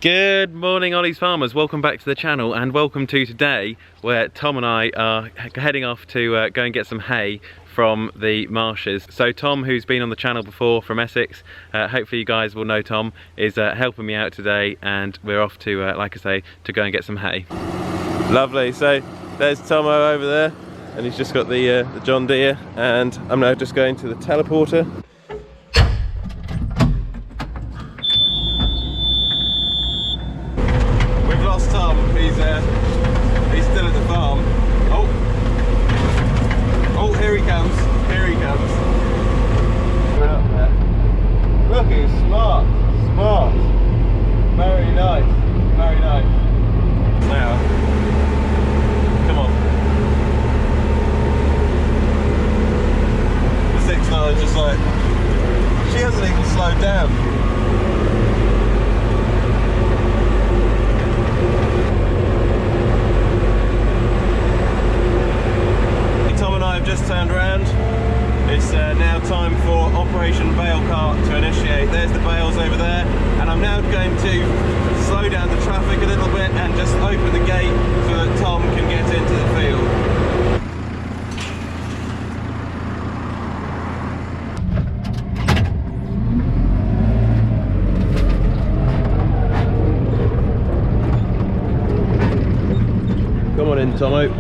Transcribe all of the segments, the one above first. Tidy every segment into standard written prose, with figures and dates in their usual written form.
Good morning, Ollie's farmers. Welcome back to the channel and welcome to today where Tom and I are heading off to go and get some hay from the marshes. So Tom, who's been on the channel before from Essex, hopefully you guys will know Tom, is helping me out today, and we're off to, like I say, to go and get some hay. Lovely, so there's Tomo over there and he's just got the John Deere, and I'm now just going to the teleporter. Tom, he's still at the farm. Oh, here he comes, We're up there. Look, he's smart, very nice, Now, come on. The 6'9" is just like, she hasn't even slowed down. I've just turned around. It's now time for Operation Bale Cart to initiate. There's the bales over there, and I'm now going to slow down the traffic a little bit and just open the gate so that Tom can get into the field. Come on in, Tomo.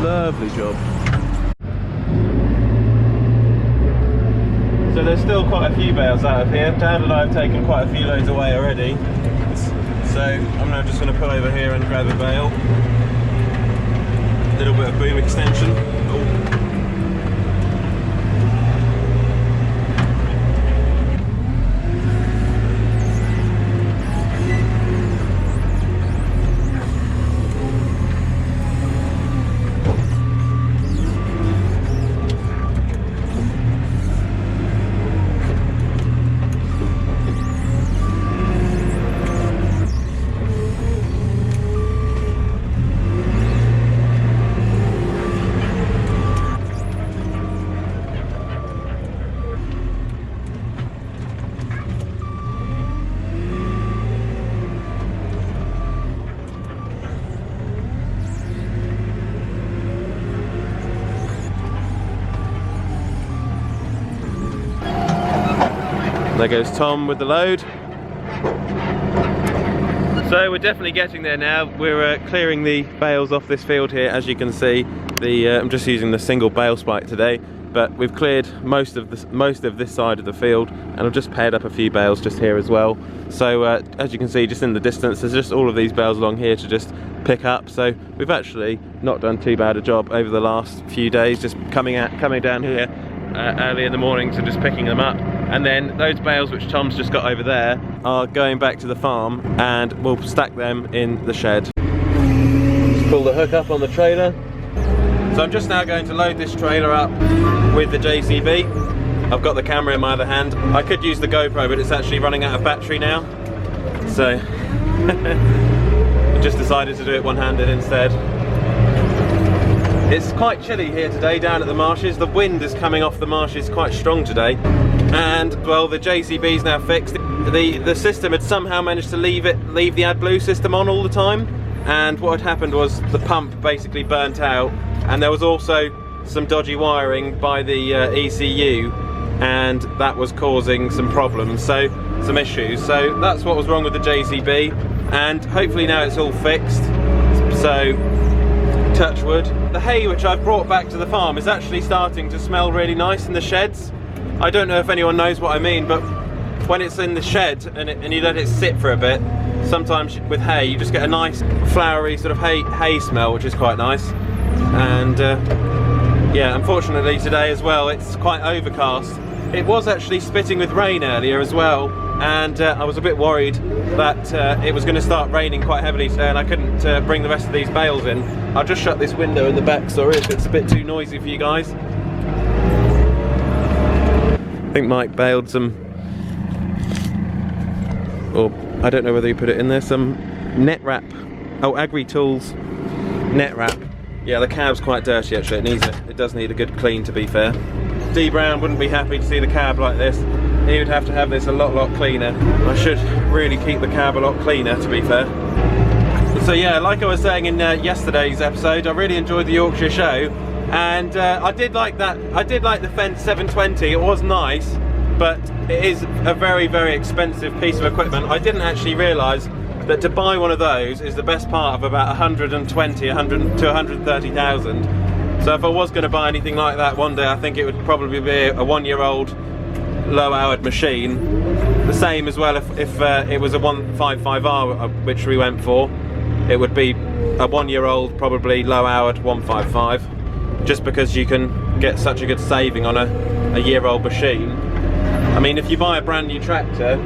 Lovely job. So there's still quite a few bales out of here. Dad and I have taken quite a few loads away already. So I'm now just going to pull over here and grab a bale. A little bit of boom extension. There goes Tom with the load. So we're definitely getting there now. We're clearing the bales off this field here. As you can see, I'm just using the single bale spike today, but we've cleared most of this side of the field, and I've just paired up a few bales just here as well. So as you can see, just in the distance, there's just all of these bales along here to just pick up. So we've actually not done too bad a job over the last few days, just coming down here early in the mornings and just picking them up. And then those bales which Tom's just got over there are going back to the farm, and we'll stack them in the shed. Just pull the hook up on the trailer. So I'm just now going to load this trailer up with the JCB. I've got the camera in my other hand. I could use the GoPro, but it's actually running out of battery now. So I just decided to do it one-handed instead. It's quite chilly here today down at the marshes. The wind is coming off the marshes quite strong today. And well, the JCB's now fixed. The system had somehow managed to leave the AdBlue system on all the time, and what had happened was the pump basically burnt out, and there was also some dodgy wiring by the ECU, and that was causing some problems, some issues. So that's what was wrong with the JCB, and hopefully now it's all fixed. So touch wood. The hay which I've brought back to the farm is actually starting to smell really nice in the sheds. I don't know if anyone knows what I mean, but when it's in the shed and you let it sit for a bit, sometimes with hay you just get a nice flowery sort of hay smell, which is quite nice. And yeah, unfortunately today as well, it's quite overcast. It was actually spitting with rain earlier as well, and I was a bit worried that it was going to start raining quite heavily today, and I couldn't bring the rest of these bales in. I'll just shut this window in the back, sorry if it's a bit too noisy for you guys. I think Mike baled some, or I don't know whether he put it in there, some net wrap. Oh, Agri Tools net wrap. Yeah, the cab's quite dirty actually. It does need a good clean, to be fair. D Brown wouldn't be happy to see the cab like this. He would have to have this a lot cleaner. I should really keep the cab a lot cleaner, to be fair. So yeah, like I was saying in yesterday's episode, I really enjoyed the Yorkshire show, and I did like that. I did like the Fendt 720. It was nice, but it is a very expensive piece of equipment. I didn't actually realise that to buy one of those is the best part of about 120, 100 to 130,000. So if I was going to buy anything like that one day, I think it would probably be a 1-year-old low-hourred machine. The same as well if it was a 155R, which we went for. It would be a 1-year-old, probably low-hourred 155, just because you can get such a good saving on a year-old machine. I mean, if you buy a brand new tractor,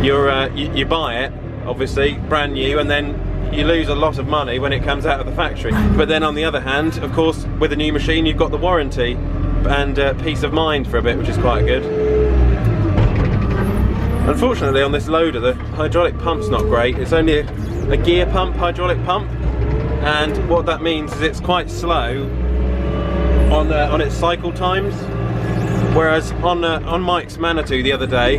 you buy it, obviously, brand new, and then you lose a lot of money when it comes out of the factory. But then on the other hand, of course, with a new machine, you've got the warranty and peace of mind for a bit, which is quite good. Unfortunately, on this loader, the hydraulic pump's not great. It's only a gear pump, hydraulic pump, and what that means is it's quite slow on its cycle times. Whereas on Mike's Manitou the other day,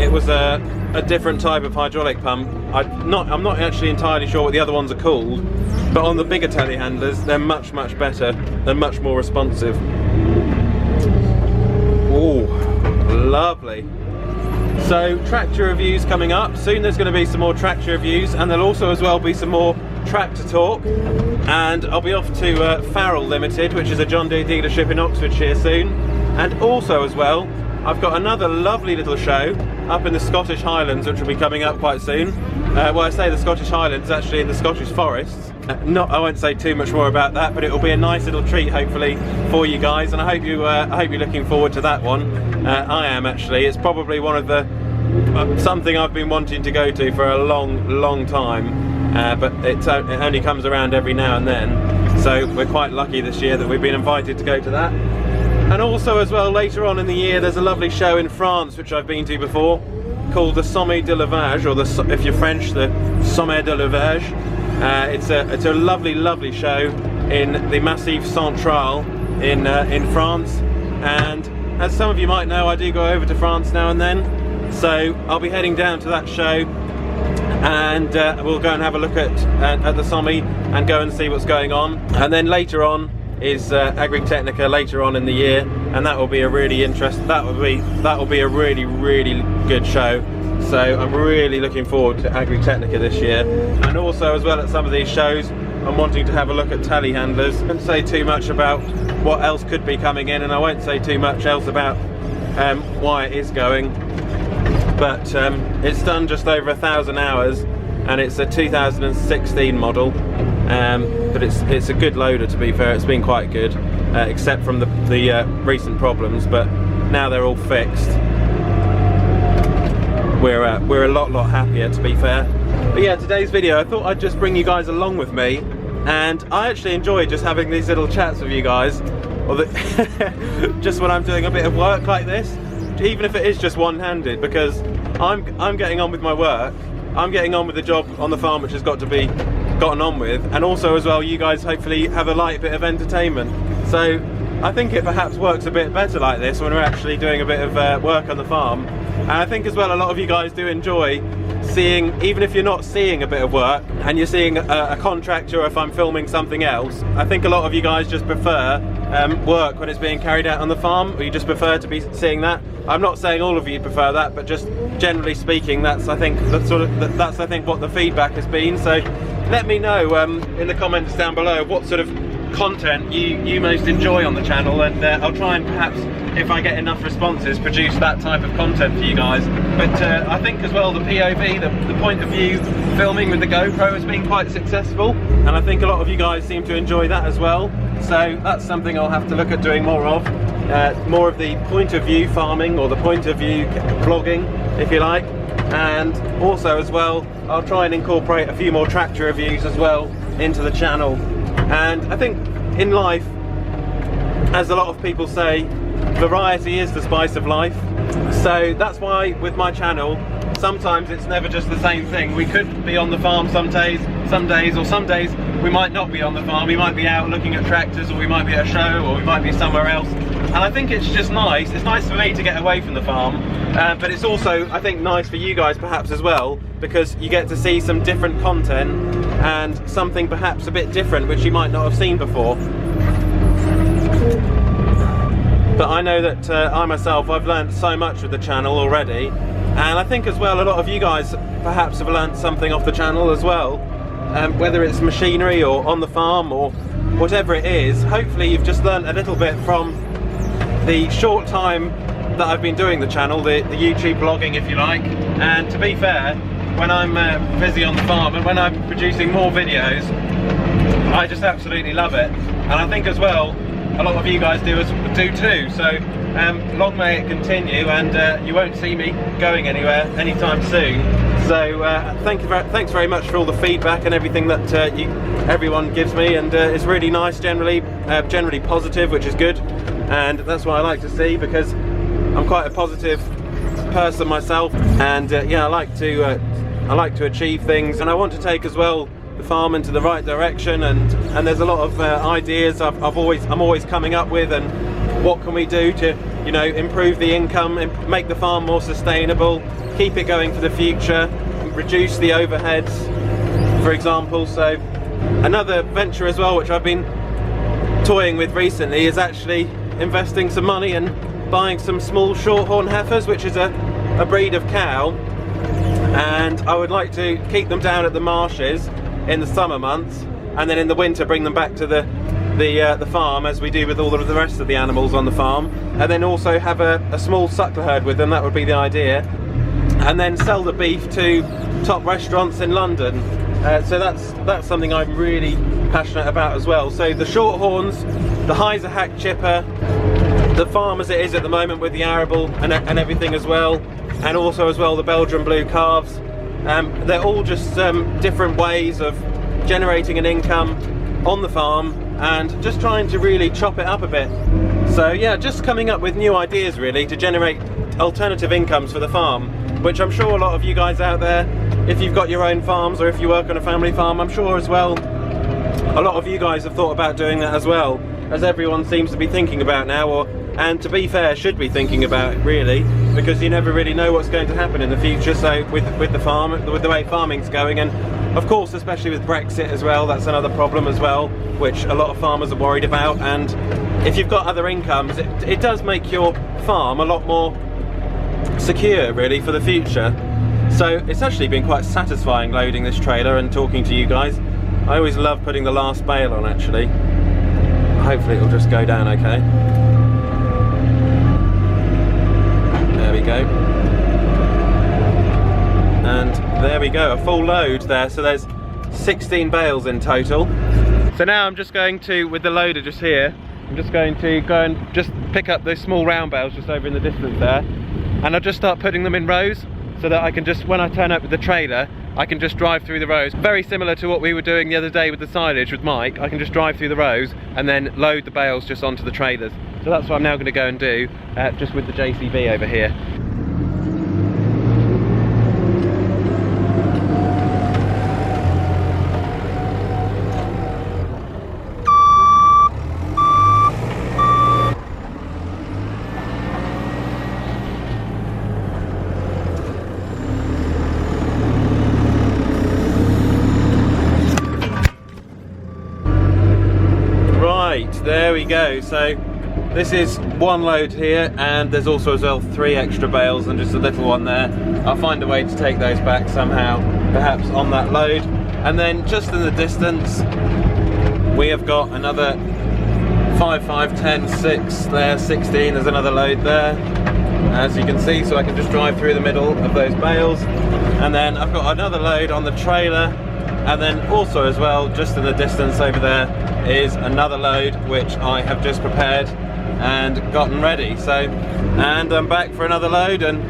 it was a different type of hydraulic pump. I'm not actually entirely sure what the other ones are called, but on the bigger telehandlers, they're much better. They're much more responsive. Oh, lovely. So tractor reviews coming up. Soon there's going to be some more tractor reviews, and there'll also as well be some more tractor talk. And I'll be off to Farrell Limited, which is a John Deere dealership in Oxfordshire soon. And also as well, I've got another lovely little show up in the Scottish Highlands, which will be coming up quite soon. Well, I say the Scottish Highlands, actually in the Scottish forests. I won't say too much more about that, but it will be a nice little treat, hopefully, for you guys. And I hope you're looking forward to that one. I am actually. It's probably one of the something I've been wanting to go to for a long time, but it only comes around every now and then. So we're quite lucky this year that we've been invited to go to that. And also as well, later on in the year, there's a lovely show in France, which I've been to before, called the Sommet de Lavage, or if you're French, the Sommet de Lavage. It's a lovely show in the Massif Central in France. And as some of you might know, I do go over to France now and then. So I'll be heading down to that show, and we'll go and have a look at the Sommet and go and see what's going on. And then later on is Agritechnica later on in the year, and that will be a really that will be a really good show. So I'm really looking forward to Agritechnica this year. And also as well at some of these shows, I'm wanting to have a look at telehandlers. I won't say too much about what else could be coming in, and I won't say too much else about why it is going. But it's done just over 1,000 hours, and it's a 2016 model. But it's a good loader, to be fair. It's been quite good, except from the recent problems. But now they're all fixed, we're a lot happier, to be fair. But yeah, today's video, I thought I'd just bring you guys along with me, and I actually enjoy just having these little chats with you guys, or just when I'm doing a bit of work like this, even if it is just one-handed, because I'm getting on with my work. I'm getting on with the job on the farm, which has got to be gotten on with, and also as well, you guys hopefully have a light bit of entertainment. So I think it perhaps works a bit better like this when we're actually doing a bit of work on the farm. And I think as well, a lot of you guys do enjoy seeing, even if you're not seeing a bit of work and you're seeing a contractor, or if I'm filming something else, I think a lot of you guys just prefer work when it's being carried out on the farm, or you just prefer to be seeing that. I'm not saying all of you prefer that, but just generally speaking, that's I think what the feedback has been. So let me know in the comments down below what sort of content you most enjoy on the channel, and I'll try and perhaps, if I get enough responses, produce that type of content for you guys. But I think as well the POV, the point of view filming with the GoPro has been quite successful, and I think a lot of you guys seem to enjoy that as well. So that's something I'll have to look at doing more of. More of the point of view farming, or the point of view vlogging, if you like. And also as well, I'll try and incorporate a few more tractor reviews as well into the channel. And I think in life, as a lot of people say, variety is the spice of life. So that's why with my channel, sometimes it's never just the same thing. We could be on the farm some days, some days we might not be on the farm. We might be out looking at tractors, or we might be at a show, or we might be somewhere else. And I think it's just nice. It's nice for me to get away from the farm, but it's also, I think, nice for you guys perhaps as well, because you get to see some different content and something perhaps a bit different which you might not have seen before. But I know that I myself, I've learned so much with the channel already, and I think as well a lot of you guys perhaps have learned something off the channel as well, whether it's machinery or on the farm or whatever it is. Hopefully you've just learned a little bit from the short time that I've been doing the channel, the YouTube blogging if you like. And to be fair, when I'm busy on the farm and when I'm producing more videos, I just absolutely love it. And I think as well a lot of you guys do too, so long may it continue, and you won't see me going anywhere anytime soon. So thanks very much for all the feedback and everything that everyone gives me, and it's really nice, generally positive, which is good, and that's what I like to see, because I'm quite a positive person myself, and yeah, I like to achieve things, and I want to take as well the farm into the right direction, and there's a lot of ideas I'm always coming up with, and what can we do to, you know, improve the income, make the farm more sustainable, keep it going for the future, reduce the overheads, for example. So another venture as well which I've been toying with recently is actually investing some money and buying some small shorthorn heifers, which is a breed of cow, and I would like to keep them down at the marshes in the summer months, and then in the winter bring them back to the farm, as we do with all of the rest of the animals on the farm, and then also have a small suckler herd with them. That would be the idea, and then sell the beef to top restaurants in London. So that's something I'm really passionate about as well. So the shorthorns, the Heiser hack chipper, the farm as it is at the moment with the arable and everything as well, and also as well the Belgian blue calves. They're all just different ways of generating an income on the farm and just trying to really chop it up a bit. So yeah, just coming up with new ideas really to generate alternative incomes for the farm, which I'm sure a lot of you guys out there, if you've got your own farms or if you work on a family farm, I'm sure as well a lot of you guys have thought about doing that as well, as everyone seems to be thinking about now, and to be fair, should be thinking about it really, because you never really know what's going to happen in the future. So with the farm, with the way farming's going, and of course especially with Brexit as well, that's another problem as well, which a lot of farmers are worried about. And if you've got other incomes, it does make your farm a lot more secure really for the future. So it's actually been quite satisfying loading this trailer and talking to you guys. I always love putting the last bale on actually. Hopefully it'll just go down okay. There we go. And there we go, a full load there. So there's 16 bales in total. So now I'm just going to, with the loader just here, I'm just going to go and just pick up those small round bales just over in the distance there, and I'll just start putting them in rows so that I can just, when I turn up with the trailer, I can just drive through the rows. Very similar to what we were doing the other day with the silage with Mike. I can just drive through the rows and then load the bales just onto the trailers. So that's what I'm now going to go and do, just with the JCB over here. There we go. So this is one load here, and there's also as well 3 extra bales and just a little one there. I'll find a way to take those back somehow, perhaps on that load. And then just in the distance we have got another 5, 5, 10, 6 there, 16, there's another load there, as you can see. So I can just drive through the middle of those bales, and then I've got another load on the trailer, and then also as well just in the distance over there is another load which I have just prepared and gotten ready. So, and I'm back for another load, and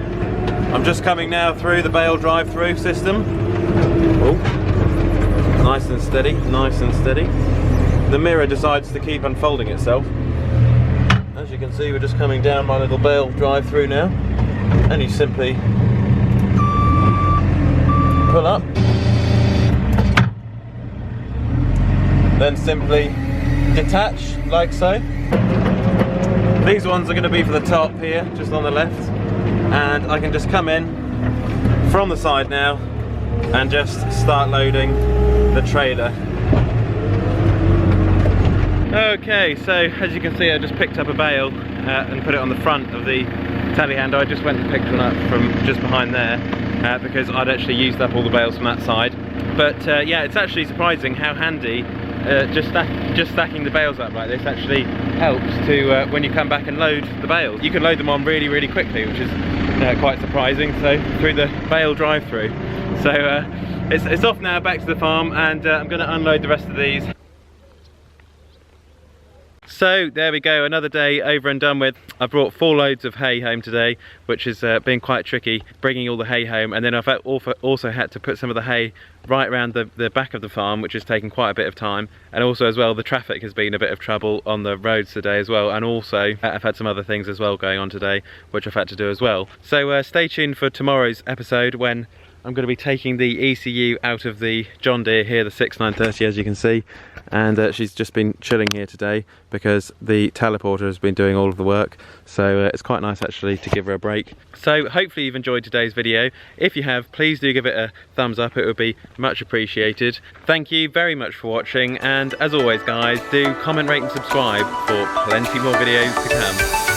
I'm just coming now through the Bale drive-through system. Oh, nice and steady, nice and steady. The mirror decides to keep unfolding itself. As you can see, we're just coming down my little Bale drive-through now, and you simply pull up then simply detach like so. These ones are going to be for the top here, just on the left, and I can just come in from the side now and just start loading the trailer. Okay, so as you can see, I just picked up a bale and put it on the front of the telehandler. I just went and picked one up from just behind there because I'd actually used up all the bales from that side. But yeah, it's actually surprising how handy just stacking the bales up like this actually helps to when you come back and load the bales. You can load them on really quickly, which is quite surprising. So through the Bale drive-thru. So it's off now, back to the farm, and I'm going to unload the rest of these. So there we go, another day over and done with. I brought 4 loads of hay home today, which has been quite tricky, bringing all the hay home, and then I've also had to put some of the hay right around the back of the farm, which has taken quite a bit of time. And also as well, the traffic has been a bit of trouble on the roads today as well, and also I've had some other things as well going on today, which I've had to do as well. So stay tuned for tomorrow's episode, when I'm going to be taking the ECU out of the John Deere here, the 6930, as you can see. And she's just been chilling here today because the teleporter has been doing all of the work. So it's quite nice actually to give her a break. So hopefully you've enjoyed today's video. If you have, please do give it a thumbs up, it would be much appreciated. Thank you very much for watching, and as always guys, do comment, rate and subscribe for plenty more videos to come.